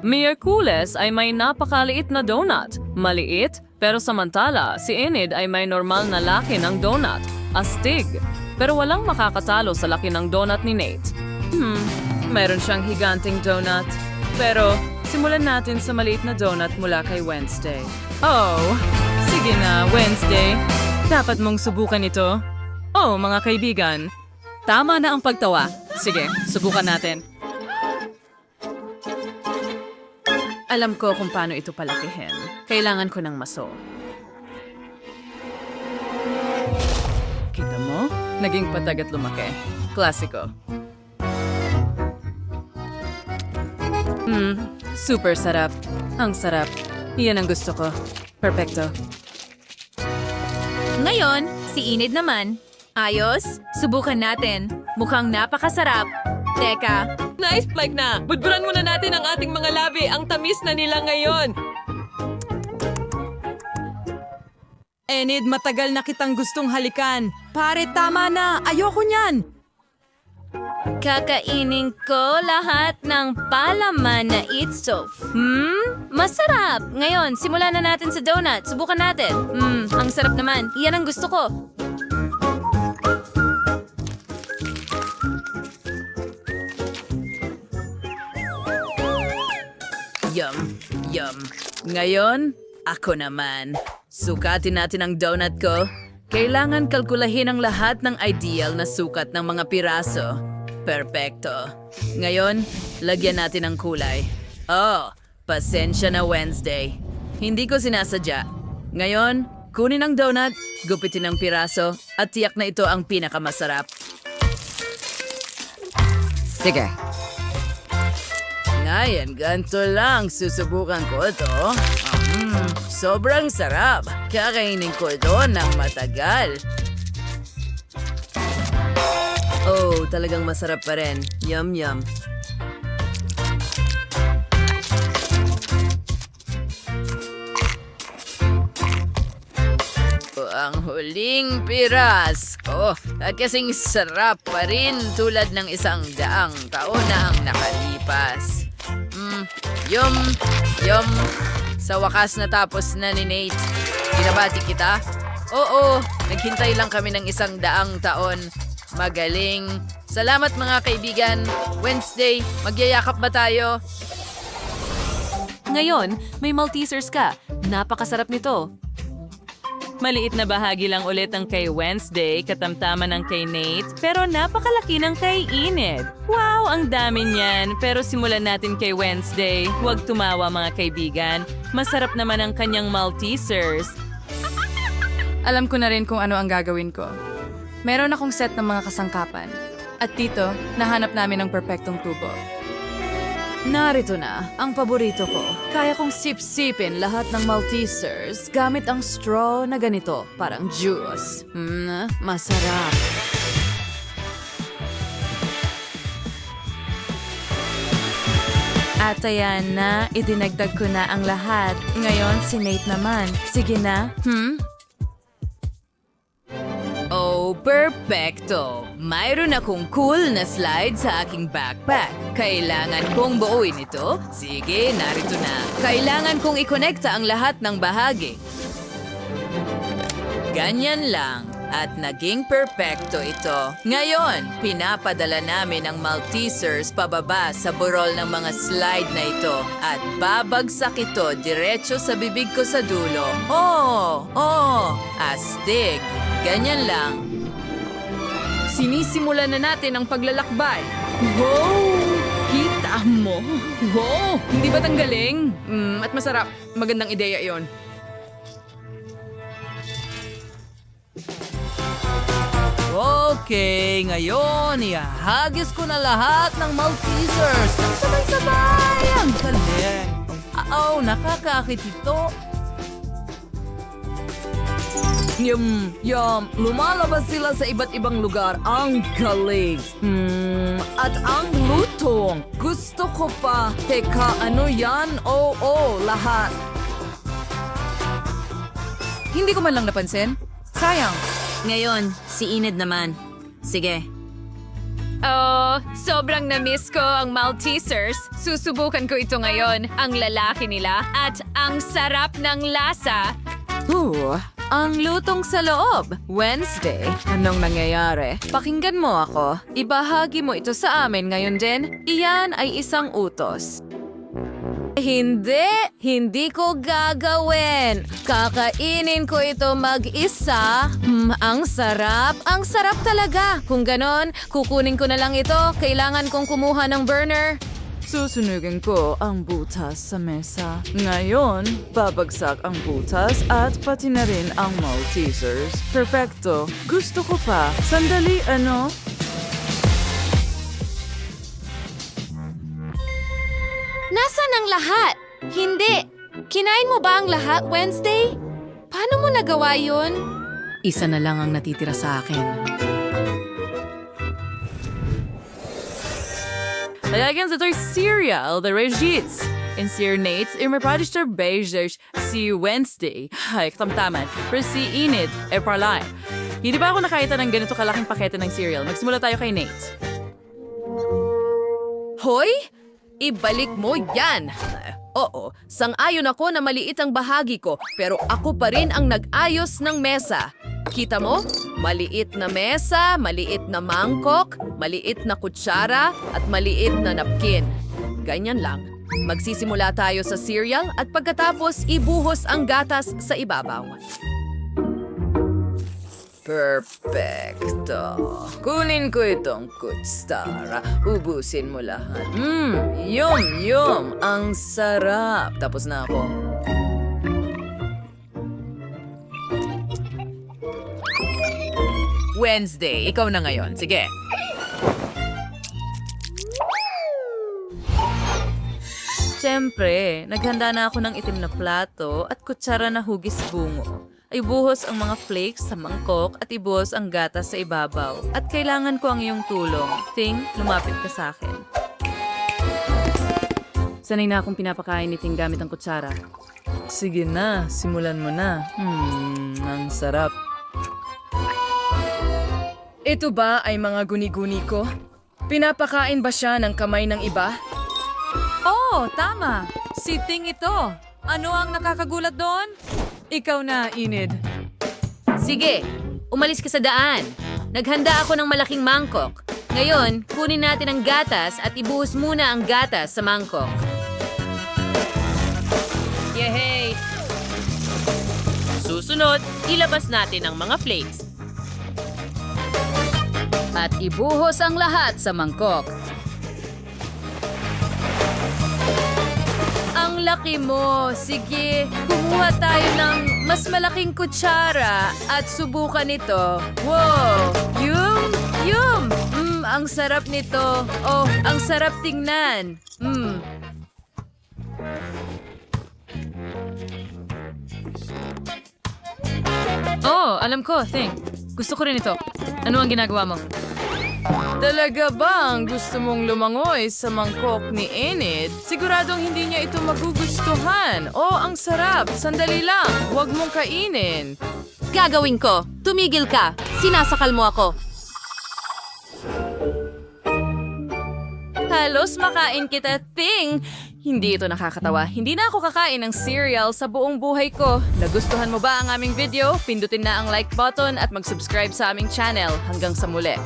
Miyerkules ay may napakaliit na donut. Maliit, pero samantala si Enid ay may normal na laki ng donut. Astig. Pero walang makakatalo sa laki ng donut ni Nate. Meron siyang higanting donut. Pero simulan natin sa maliit na donut mula kay Wednesday. Oh, sige na, Wednesday. Dapat mong subukan ito. Oh, mga kaibigan. Tama na ang pagtawa. Sige, subukan natin. Alam ko kung paano ito palakihin. Kailangan ko ng maso. Kita mo? Naging patag at lumaki. Klasiko. Super sarap. Ang sarap. Iyan ang gusto ko. Perfecto. Ngayon, si Enid naman. Ayos, subukan natin. Mukhang napakasarap. Teka, Nice plug na! Budburan muna natin ang ating mga labi. Ang tamis na nila ngayon. Enid, matagal na kitang gustong halikan. Pare, tama na. Ayoko niyan. kakainin ko lahat ng palaman na ito. Masarap! Ngayon, simulan na natin sa donut. Subukan natin. Ang sarap naman. Iyan ang gusto ko. Yum. Ngayon, ako naman. Sukatin natin ang donut ko. Kailangan kalkulahin ang lahat ng ideal na sukat ng mga piraso. Perfecto. Ngayon, lagyan natin ng kulay. Oh, pasensya na Wednesday. Hindi ko sinasadya. Ngayon, kunin ang donut, gupitin ang piraso, at tiyak na ito ang pinakamasarap. Sige. Ngayon, ganito lang. Susubukan ko ito. Sobrang sarap. Kakainin ko ito ng matagal. Oh, talagang masarap pa rin. Yum. Ang huling piraso. At kasing sarap pa rin tulad ng 100 taon na ang nakalipas. Yum. Sa wakas natapos na ni Nate. Binabati kita? Oo, naghintay lang kami ng 100 taon. Magaling. Salamat mga kaibigan. Wednesday, magyayakap ba tayo? Ngayon, may Maltesers ka. Napakasarap nito. Maliit na bahagi lang ulit ang kay Wednesday, katamtaman ng kay Nate, pero napakalaki ng kay Enid. Wow, ang dami niyan. Pero simulan natin kay Wednesday. Huwag tumawa mga kaibigan. Masarap naman ang kanyang Maltesers. Alam ko na rin kung ano ang gagawin ko. Meron akong set ng mga kasangkapan. At dito, nahanap namin ang perpektong tubo. Narito na, ang paborito ko. Kaya kong sip-sipin lahat ng Maltesers gamit ang straw na ganito, parang juice. Masarap. At ayan na, idinagdag ko na ang lahat. Ngayon, si Nate naman. Sige na. Oh, perfecto! Mayroon akong cool na slide sa aking backpack. Kailangan kong buuin ito? Sige, narito na. Kailangan kong ikonekta ang lahat ng bahagi. Ganyan lang. At naging perfecto ito. Ngayon, pinapadala namin ang Maltesers pababa sa burol ng mga slide na ito. At babagsak ito diretso sa bibig ko sa dulo. Oh, astig. Ganyan lang. Sinisimulan na natin ang paglalakbay. Wow! Kita mo? Wow! Hindi ba tanggaling? At masarap. Magandang ideya yon. Okay, ngayon, ihahagis ko na lahat ng Maltesers. Sabay-sabay! Ang galing! Nakakaakit ito. Yum! Lumalabas sila sa iba't ibang lugar. Ang galing! At ang lutong. Gusto ko pa. Teka, ano yan? Oo, lahat. Hindi ko man lang napansin. Sayang. Ngayon, si Enid naman. Sige. Oh, sobrang na-miss ko ang Maltesers. Susubukan ko ito ngayon, ang lalaki nila, at ang sarap ng lasa. Ang lutong sa loob. Wednesday. Anong nangyayari? Pakinggan mo ako. Ibahagi mo ito sa amin ngayon din. Iyan ay isang utos. Hindi ko gagawin. Kakainin ko ito mag-isa. Ang sarap talaga. Kung ganon, kukunin ko na lang ito. Kailangan kong kumuha ng burner. Susunugin ko ang butas sa mesa. Ngayon, babagsak ang butas at pati na rin ang Maltesers. Perfecto. Gusto ko pa. Sandali, ano? Nasaan ang lahat? Hindi. Kinain mo ba ang lahat, Wednesday? Paano mo nagawa yun? Isa na lang ang natitira sa akin. Kaya ito'y cereal, the Regis. In Nates, imapradish ter beijers si Wednesday. Ay, katamtaman. Pero si Enid, parlay. Hindi ba ako nakita ng ganito kalaking pakete ng cereal? Magsimula tayo kay Nate. Hoy! Ibalik mo yan! Oo, sang-ayon ako na maliit ang bahagi ko, pero ako pa rin ang nag-ayos ng mesa. Kita mo? Maliit na mesa, maliit na mangkok, maliit na kutsara, at maliit na napkin. Ganyan lang. Magsisimula tayo sa cereal at pagkatapos ibuhos ang gatas sa ibabaw. Perfecto. Kunin ko itong kutsara. Ubusin mo lahat. Yum! Ang sarap. Tapos na ako. Wednesday, ikaw na ngayon. Sige. Siyempre, naghanda na ako ng itim na plato at kutsara na hugis bungo. Ibuhos ang mga flakes sa mangkok at ibuhos ang gatas sa ibabaw. At kailangan ko ang iyong tulong. Ting, lumapit ka sa akin. Sanay na akong pinapakain ni Ting gamit ang kutsara. Sige na, simulan mo na. Ang sarap. Ito ba ay mga guni-guni ko? Pinapakain ba siya ng kamay ng iba? Oh, tama. Si Ting ito. Ano ang nakakagulat doon? Ikaw na, Enid. Sige, umalis ka sa daan. Naghanda ako ng malaking mangkok. Ngayon, kunin natin ang gatas at ibuhos muna ang gatas sa mangkok. Yehey! Susunod, ilabas natin ang mga flakes. At ibuhos ang lahat sa mangkok. Ang laki mo. Sige, kumuha tayo ng mas malaking kutsara at subukan ito. Wow! Yum! Ang sarap nito. Oh, ang sarap tingnan. Oh, alam ko, Ting. Gusto ko rin ito. Ano ang ginagawa mo? Talaga bang gusto mong lumangoy sa mangkok ni Enid? Siguradong hindi niya ito magugustuhan. Oh, ang sarap. Sandali lang. Huwag mong kainin. Gagawin ko. Tumigil ka. Sinasakal mo ako. Halos makain kita, Ting. Hindi ito nakakatawa. Hindi na ako kakain ng cereal sa buong buhay ko. Nagustuhan mo ba ang aming video? Pindutin na ang like button at mag-subscribe sa aming channel. Hanggang sa muli.